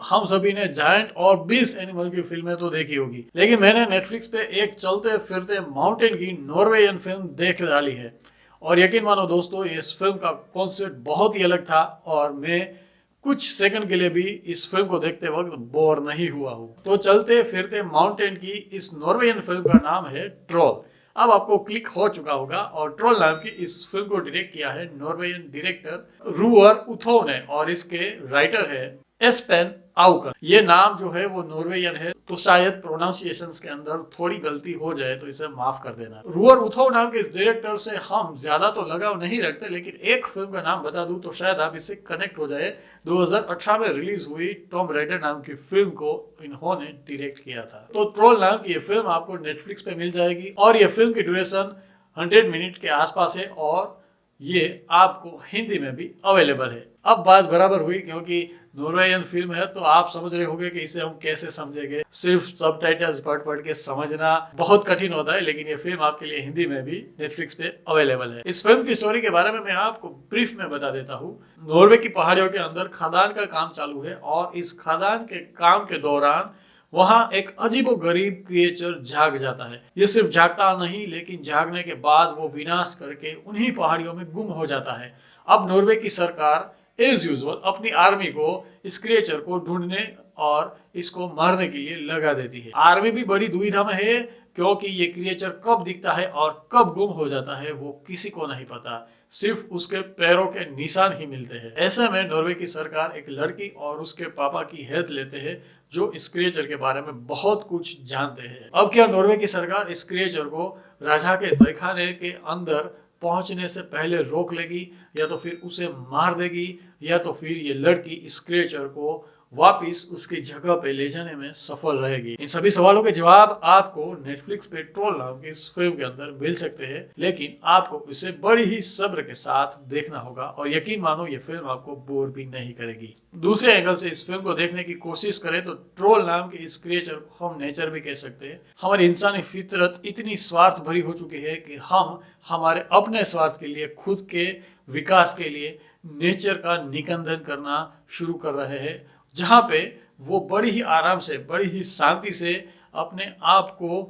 हम सभी ने जायंट और बीस्ट एनिमल की फिल्में तो देखी होगी, लेकिन मैंने नेटफ्लिक्स पे एक चलते फिरते माउंटेन की नॉर्वेयन फिल्म देख डाली है। और यकीन मानो दोस्तों, इस फिल्म का कॉन्सेप्ट बहुत ही अलग था और मैं कुछ सेकंड के लिए भी इस फिल्म को देखते वक्त बोर नहीं हुआ हूँ। तो चलते फिरते माउंटेन की इस नॉर्वेयन फिल्म का नाम है ट्रोल। अब आपको क्लिक हो चुका होगा। और ट्रोल नाम की इस फिल्म को डायरेक्ट किया है नॉर्वेजियन डायरेक्टर रूअर उथो ने और इसके राइटर है एस्पेन आउकन। ये नाम जो है वो नॉर्वेजियन है, तो शायद प्रोनाउंसिएशंस के अंदर थोड़ी गलती हो जाए तो इसे माफ कर देना। रूअर उथो नाम के इस डायरेक्टर से हम ज्यादा तो लगाव नहीं रखते, लेकिन एक फिल्म का नाम बता दूं तो शायद आप इससे कनेक्ट हो जाए। 2018 में रिलीज हुई टॉम राइडर नाम की फिल्म को इन्होंने डायरेक्ट किया था। तो ट्रोल नाम की ये फिल्म आपको नेटफ्लिक्स पे मिल जाएगी और ये फिल्म की ड्यूरेशन 100 मिनट के आसपास है और ये आपको हिंदी में भी अवेलेबल है। अब बात बराबर हुई, क्योंकि नॉर्वेजियन फिल्म है तो आप समझ रहे होंगे कि इसे हम कैसे समझेंगे। सिर्फ सबटाइटल्स पढ़ के समझना बहुत कठिन होता है, लेकिन ये फिल्म आपके लिए हिंदी में भी नेटफ्लिक्स पे अवेलेबल है। इस फिल्म की स्टोरी के बारे में मैं आपको ब्रीफ में बता देता हूँ। नॉर्वे की पहाड़ियों के अंदर खदान का काम चालू है और इस खदान के काम के दौरान वहां एक अजीबोगरीब क्रिएचर जाग जाता है। ये सिर्फ जागता नहीं, लेकिन जागने के बाद वो विनाश करके उन्हीं पहाड़ियों में गुम हो जाता है। अब नॉर्वे की सरकार एज यूजुअल अपनी आर्मी को इस क्रिएचर को ढूंढने और इसको मारने के लिए लगा देती है। आर्मी भी बड़ी दुविधा में है, क्योंकि ये क्रिएचर कब दिखता है और कब गुम हो जाता है वो किसी को नहीं पता। सिर्फ उसके पैरों के निशान ही मिलते हैं। ऐसे में नॉर्वे की सरकार एक लड़की और उसके पापा की हेल्प लेते हैं, जो इस क्रिएचर के बारे में बहुत कुछ जानते हैं। अब क्या नॉर्वे की सरकार इस क्रिएचर को राजा के तहखाने के अंदर पहुंचने से पहले रोक लेगी, या तो फिर उसे मार देगी, या तो फिर ये लड़की इस क्रिएचर को वापिस उसकी जगह पे ले जाने में सफल रहेगी? इन सभी सवालों के जवाब आपको नेटफ्लिक्स पे ट्रोल नाम की इस फिल्म के अंदर मिल सकते हैं, लेकिन आपको इसे बड़ी ही सब्र के साथ देखना होगा और यकीन मानो ये फिल्म आपको बोर भी नहीं करेगी। दूसरे एंगल से इस फिल्म को देखने की कोशिश करें तो ट्रोल नाम के इस क्रिएचर को हम नेचर भी कह सकते हैं। हमारी इंसानी फितरत इतनी स्वार्थ भरी हो चुकी है कि हम हमारे अपने स्वार्थ के लिए, खुद के विकास के लिए नेचर का निकंदन करना शुरू कर रहे हैं, जहां पे वो बड़ी ही आराम से, बड़ी ही शांति से अपने आप को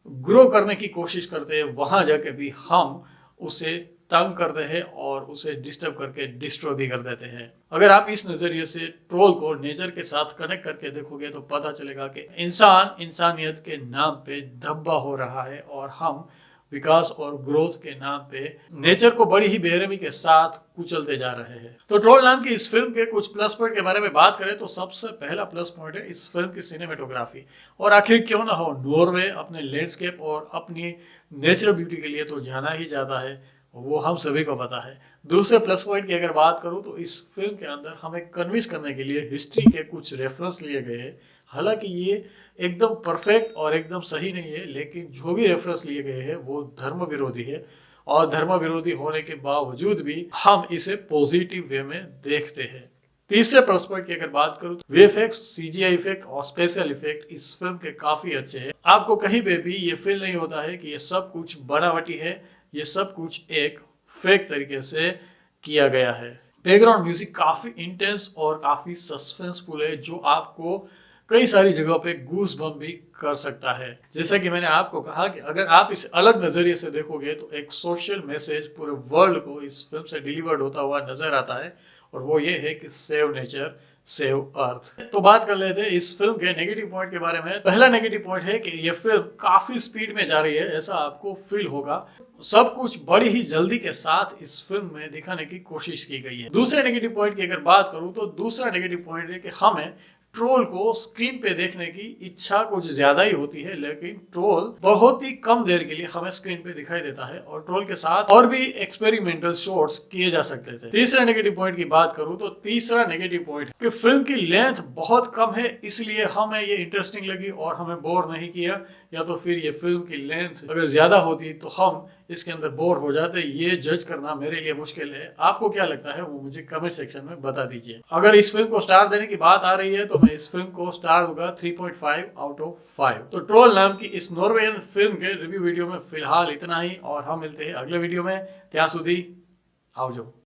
ग्रो करने की कोशिश करते हैं, वहां जाके भी हम उसे तंग करते हैं और उसे डिस्टर्ब करके डिस्ट्रॉय भी कर देते हैं। अगर आप इस नजरिए से ट्रोल को नेचर के साथ कनेक्ट करके देखोगे तो पता चलेगा कि इंसान इंसानियत के नाम पे धब्बा हो रहा है और हम विकास और ग्रोथ के नाम पे नेचर को बड़ी ही बेरहमी के साथ कुचलते जा रहे हैं। तो ट्रोल नाम की इस फिल्म के कुछ प्लस पॉइंट के बारे में बात करें तो सबसे पहला प्लस पॉइंट है इस फिल्म की सिनेमेटोग्राफी। और आखिर क्यों ना हो, नॉर्वे अपने लैंडस्केप और अपनी नेचुरल ब्यूटी के लिए तो जाना ही जाता है, वो हम सभी को पता है। दूसरे प्लस पॉइंट की अगर बात करूं तो इस फिल्म के अंदर हमें कन्विंस करने के लिए हिस्ट्री के कुछ रेफरेंस लिए गए हैं। हालांकि ये एकदम परफेक्ट और एकदम सही नहीं है, लेकिन जो भी रेफरेंस लिए गए हैं वो धर्म विरोधी है और धर्म विरोधी होने के बावजूद भी हम इसे पॉजिटिव वे में देखते हैं। तीसरे प्लस पॉइंट की अगर बात करूं तो वीएफएक्स, सीजीआई इफेक्ट और स्पेशल इफेक्ट इस फिल्म के काफी अच्छे हैं। आपको कहीं पे भी ये फील नहीं होता है कि ये सब कुछ बनावटी है, ये सब कुछ एक फेक तरीके से किया गया है। बैकग्राउंड म्यूजिक काफी इंटेंस और काफी सस्पेंसफुल है, जो आपको कई सारी जगहों पे गूस बम्प भी कर सकता है। जैसा कि मैंने आपको कहा कि अगर आप इसे अलग नजरिए से देखोगे तो एक सोशल मैसेज पूरे वर्ल्ड को इस फिल्म से डिलीवर्ड होता हुआ नजर आता है, और वो ये है कि सेव नेचर, सेव अर्थ। तो बात कर लेते हैं इस फिल्म के नेगेटिव पॉइंट के बारे में। पहला नेगेटिव पॉइंट है कि ये फिल्म काफी स्पीड में जा रही है, ऐसा आपको फील होगा। सब कुछ बड़ी ही जल्दी के साथ इस फिल्म में दिखाने की कोशिश की गई है। दूसरे नेगेटिव पॉइंट की अगर बात करूं तो दूसरा नेगेटिव पॉइंट है कि हमें ट्रोल को स्क्रीन पे देखने की इच्छा कुछ ज्यादा ही होती है, लेकिन ट्रोल बहुत ही कम देर के लिए हमें स्क्रीन पे दिखाई देता है और ट्रोल के साथ और भी एक्सपेरिमेंटल शॉट्स किए जा सकते थे। तीसरा नेगेटिव पॉइंट की बात करूं तो तीसरा नेगेटिव पॉइंट कि फिल्म की लेंथ बहुत कम है, इसलिए हमें ये इंटरेस्टिंग लगी और हमें बोर नहीं किया। या तो फिर ये फिल्म की लेंथ अगर ज्यादा होती तो हम इसके अंदर बोर हो जाते। ये जज करना मेरे लिए मुश्किल है। आपको क्या लगता है वो मुझे कमेंट सेक्शन में बता दीजिए। अगर इस फिल्म को स्टार देने की बात आ रही है तो मैं इस फिल्म को स्टार दूंगा 3.5 आउट ऑफ 5। तो ट्रोल नाम की इस नॉर्वेजियन फिल्म के रिव्यू वीडियो में फिलहाल इतना ही, और हम मिलते हैं अगले वीडियो में। ત્યાં સુધી આવજો।